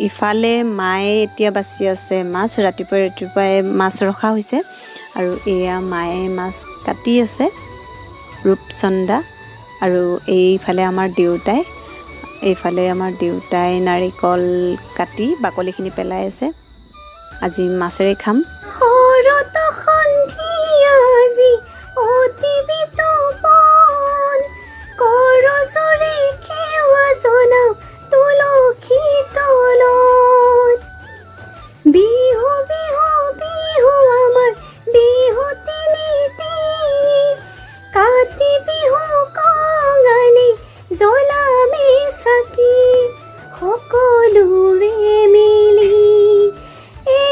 ইফালে মায়ে এতিয়া বাচি আছে মাছ ৰাতিপুৱাই মাছ ৰখা হৈছে আৰু এয়া মায়ে মাছ কাটি আছে ৰূপচন্দা আৰু এইফালে আমাৰ দেউতাই নাৰিকল কাটি বাকলিখিনি পেলাই আছে আজি মাছেৰে খাম শৰত সন্ধিয়া আজি অতি বিতপন কৰজৰে সেৱা জনাও তুলসী তলত বিহু বিহু বিহু আমাৰ বিহু তিনিটি কাতি বিহু কঙালী জ্বলামে চাকি সকলোৱে মিলি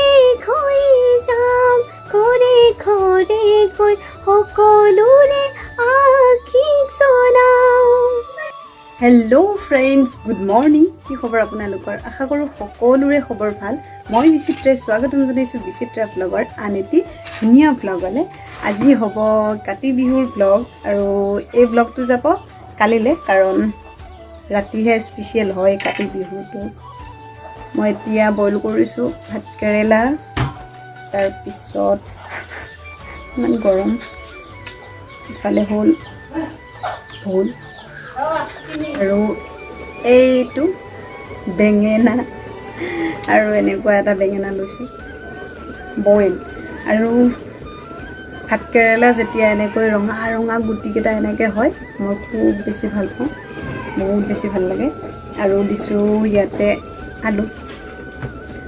এক হৈ যাম ঘৰে ঘৰে গৈ সকলোৰে আশীষ জনাও। হেল্ল' ফ্ৰেণ্ডছ গুড মৰ্ণিং কি খবৰ আপোনালোকৰ আশা কৰোঁ সকলোৰে খবৰ ভাল মই বিচিত্ৰাই স্বাগতম জনাইছোঁ বিচিত্ৰা ব্লগৰ আন এটি ধুনীয়া ব্লগলৈ আজি হ'ব কাতি বিহুৰ ব্লগ আৰু এই ব্লগটো যাব কালিলৈ কাৰণ ৰাতিহে স্পেচিয়েল হয় কাতি বিহুটো মই এতিয়া বইল কৰিছোঁ ভাত কেৰেলা তাৰপিছত ইমান গৰম ইফালে হ'ল ভোল আৰু এইটো বেঙেনা আৰু এনেকুৱা এটা বেঙেনা লৈছোঁ বইল আৰু ভাত কেৰেলা যেতিয়া এনেকৈ ৰঙা ৰঙা গুটিকেইটা এনেকৈ হয় মই খুব বেছি ভাল পাওঁ বহুত বেছি ভাল লাগে আৰু দিছোঁ ইয়াতে আলু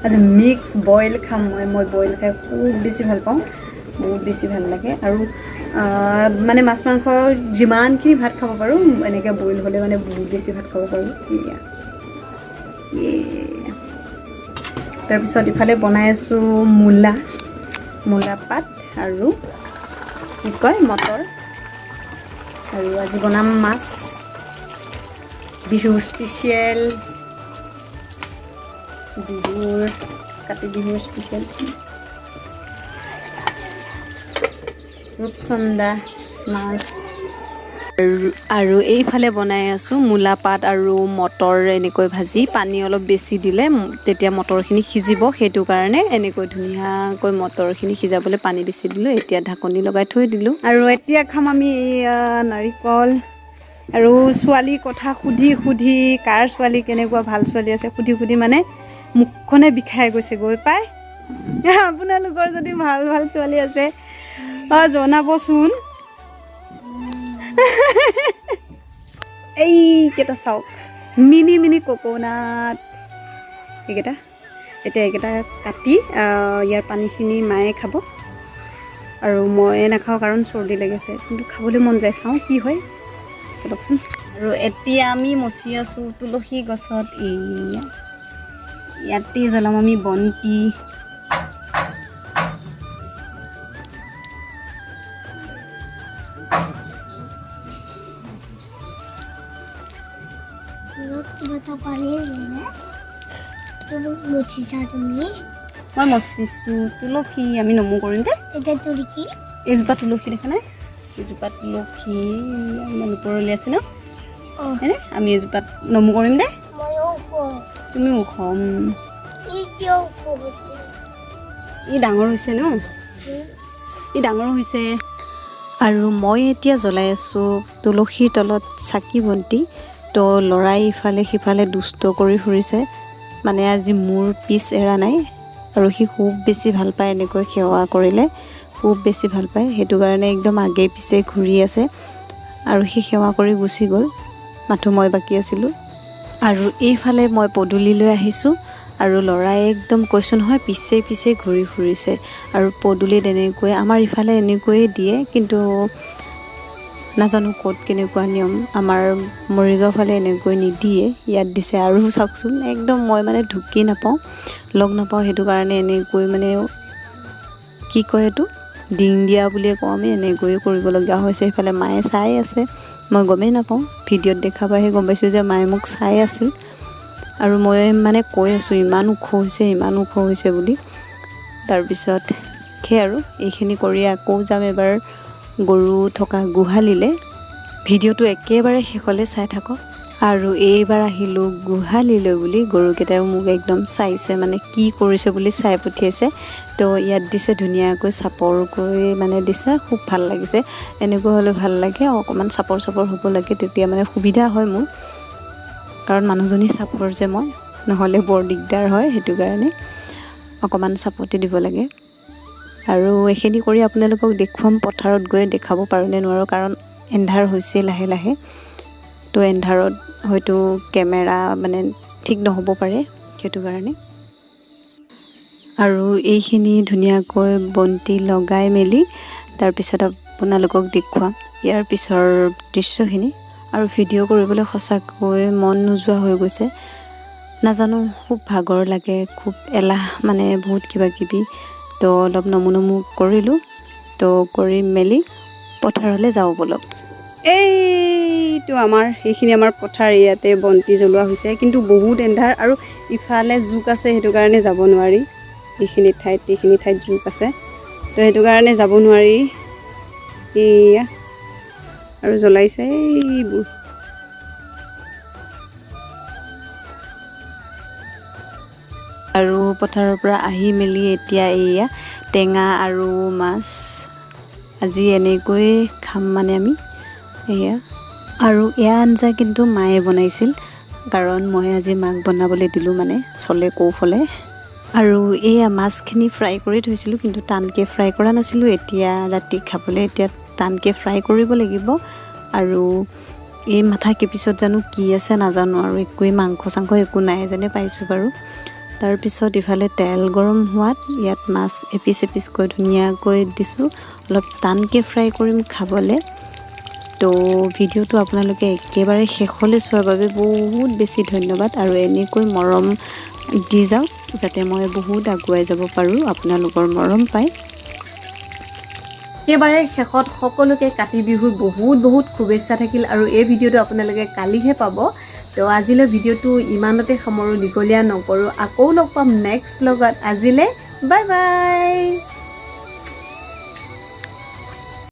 আজি মিক্স বইল খাম মই বইল খাই খুব বেছি ভাল পাওঁ বহুত বেছি ভাল লাগে আৰু মানে মাছ মাংস যিমানখিনি ভাত খাব পাৰোঁ এনেকৈ বইল হ'লে মানে বহুত বেছি ভাত খাব পাৰোঁ তাৰপিছত ইফালে বনাই আছোঁ মূলা পাত আৰু কি কয় মটৰ আৰু আজি বনাম মাছ বিহু স্পেচিয়েল কাতি বিহুৰ স্পেচিয়েল ৰূপচন্দা মাছ আৰু এইফালে বনাই আছোঁ মূলা পাত আৰু মটৰ এনেকৈ ভাজি পানী অলপ বেছি দিলে তেতিয়া মটৰখিনি সিজিব সেইটো কাৰণে এনেকৈ ধুনীয়াকৈ মটৰখিনি সিজাবলৈ পানী বেছি দিলোঁ এতিয়া ঢাকনি লগাই থৈ দিলোঁ আৰু এতিয়া খাম আমি নাৰিকল আৰু ছোৱালীৰ কথা সুধি কাৰ ছোৱালী কেনেকুৱা ভাল ছোৱালী আছে সুধি মানে মুখখনে বিষাই গৈছে গৈ পাই আপোনালোকৰ যদি ভাল ছোৱালী আছে জনাবচোন এইকেইটা চাওক মিনি কক'নাট এইকেইটা এতিয়া এইকেইটা কাটি ইয়াৰ পানীখিনি মায়ে খাব আৰু মই নাখাওঁ কাৰণ চৰ্দি লাগিছে কিন্তু খাবলৈ মন যায় চাওঁ কি হয় লওকচোন আৰু এতিয়া আমি মচি আছোঁ তুলসী গছত ইয়াতে জ্বলাম আমি বন্তি মই মচিছোঁ তুলসী আমি নমো কৰিম দে এইজোপা তুলসী দেখা নাই এইজোপা তুলসী ইমান ওপৰলৈ আছে ন হয়নে আমি এইজোপাত নমো কৰিম দে তুমি ওখ ই ডাঙৰ হৈছে ন ই ডাঙৰ হৈছে আৰু মই এতিয়া জ্বলাই আছোঁ তুলসীৰ তলত চাকি বন্তি তো ল'ৰাই ইফালে সিফালে দুষ্ট কৰি ফুৰিছে মানে আজি মোৰ পিছ এৰা নাই আৰু সি খুব বেছি ভাল পায় এনেকৈ সেৱা কৰিলে খুব বেছি ভাল পায় সেইটো কাৰণে একদম আগে পিছে ঘূৰি আছে আৰু সি সেৱা কৰি গুচি গ'ল মাথো মই বাকী আছিলোঁ আৰু এইফালে মই পদূলিলৈ আহিছোঁ আৰু ল'ৰাই একদম কৈছোঁ নহয় পিছে ঘূৰি ফুৰিছে আৰু পদূলিত এনেকৈ আমাৰ ইফালে এনেকৈয়ে দিয়ে কিন্তু নাজানো ক'ত কেনেকুৱা নিয়ম আমাৰ মৰিগাঁও ফালে এনেকৈ নিদিয়ে ইয়াত দিছে আৰু চাওকচোন একদম মই মানে ঢুকি নাপাওঁ লগ নাপাওঁ সেইটো কাৰণে এনেকৈ মানে কি কয় এইটো ডিং দিয়া বুলিয়ে কওঁ আমি এনেকৈয়ে কৰিবলগীয়া হৈছে সেইফালে মায়ে চাই আছে মই গমেই নাপাওঁ ভিডিঅ'ত দেখা পাইহে গম পাইছোঁ যে মায়ে মোক চাই আছিল আৰু মই মানে কৈ আছোঁ ইমান ওখ হৈছে বুলি তাৰপিছত সেই আৰু এইখিনি কৰি আকৌ যাম এবাৰ গৰু থকা গোহালিলে ভিডিঅ'টো একেবাৰে শেষলৈ চাই থাকক আৰু এইবাৰ আহিলোঁ গোহালিলৈ বুলি গৰুকেইটাইও মোক একদম চাইছে মানে কি কৰিছে বুলি চাই পঠিয়াইছে তো ইয়াত দিছে ধুনীয়াকৈ চাপৰ কৰি মানে দিছে খুব ভাল লাগিছে এনেকুৱা হ'লে ভাল লাগে অকণমান চাপৰ হ'ব লাগে তেতিয়া মানে সুবিধা হয় মোৰ কাৰণ মানুহজনী চাপৰ যে মই নহ'লে বৰ দিগদাৰ হয় সেইটো কাৰণে অকণমান চাপতে দিব লাগে আৰু এইখিনি কৰি আপোনালোকক দেখুৱাম পথাৰত গৈ দেখাব পাৰোঁনে নোৱাৰোঁ কাৰণ এন্ধাৰ হৈছে লাহে লাহে তো এন্ধাৰত হয়তো কেমেৰা মানে ঠিক নহ'ব পাৰে সেইটো কাৰণে আৰু এইখিনি ধুনীয়াকৈ বন্তি লগাই মেলি তাৰপিছত আপোনালোকক দেখুৱাম ইয়াৰ পিছৰ দৃশ্যখিনি আৰু ভিডিঅ' কৰিবলৈ সঁচাকৈ মন নোযোৱা হৈ গৈছে নাজানো খুব ভাগৰ লাগে খুব এলাহ মানে বহুত কিবা কিবি তো অলপ নমু কৰিলোঁ তো কৰি মেলি পথাৰলৈ যাওঁ বলক এইটো এইখিনি আমাৰ পথাৰ ইয়াতে বন্তি জ্বলোৱা হৈছে কিন্তু বহুত এন্ধাৰ আৰু ইফালে জোক আছে সেইটো কাৰণে যাব নোৱাৰি এইখিনি ঠাইত জোক আছে তো সেইটো কাৰণে যাব নোৱাৰি এয়া আৰু জ্বলাইছে এইবোৰ আৰু পথাৰৰ পৰা আহি মেলি এতিয়া এয়া টেঙা আৰু মাছ আজি এনেকৈ খাম মানে আমি এয়া আৰু এয়া আঞ্জা কিন্তু মায়ে বনাইছিল কাৰণ মই আজি মাক বনাবলৈ দিলোঁ মানে চলে কৌফলে আৰু এয়া মাছখিনি ফ্ৰাই কৰি থৈছিলোঁ কিন্তু টানকৈ ফ্ৰাই কৰা নাছিলোঁ এতিয়া ৰাতি খাবলৈ এতিয়া টানকৈ ফ্ৰাই কৰিব লাগিব আৰু এই মাথা কেপিছত জানো কি আছে নাজানো আৰু একোৱেই মাংস একো নাই যেনে পাইছোঁ বাৰু তাৰপিছত ইফালে তেল গৰম হোৱাত ইয়াত মাছ এপিচকৈ ধুনীয়াকৈ দিছোঁ অলপ টানকৈ ফ্ৰাই কৰিম খাবলৈ তো ভিডিঅ'টো আপোনালোকে একেবাৰে শেষলৈ চোৱাৰ বাবে বহুত বেছি ধন্যবাদ আৰু এনেকৈ মৰম দি যাওক যাতে মই বহুত আগুৱাই যাব পাৰোঁ আপোনালোকৰ মৰম পাই একেবাৰে শেষত সকলোকে কাতি বিহুৰ বহুত শুভেচ্ছা থাকিল আৰু এই ভিডিঅ'টো আপোনালোকে কালিহে পাব তো আজিলৈ ভিডিঅ'টো ইমানতে সামৰোঁ দীঘলীয়া নকৰোঁ আকৌ লগ পাম নেক্সট ব্লগত আজিলৈ বাই বাই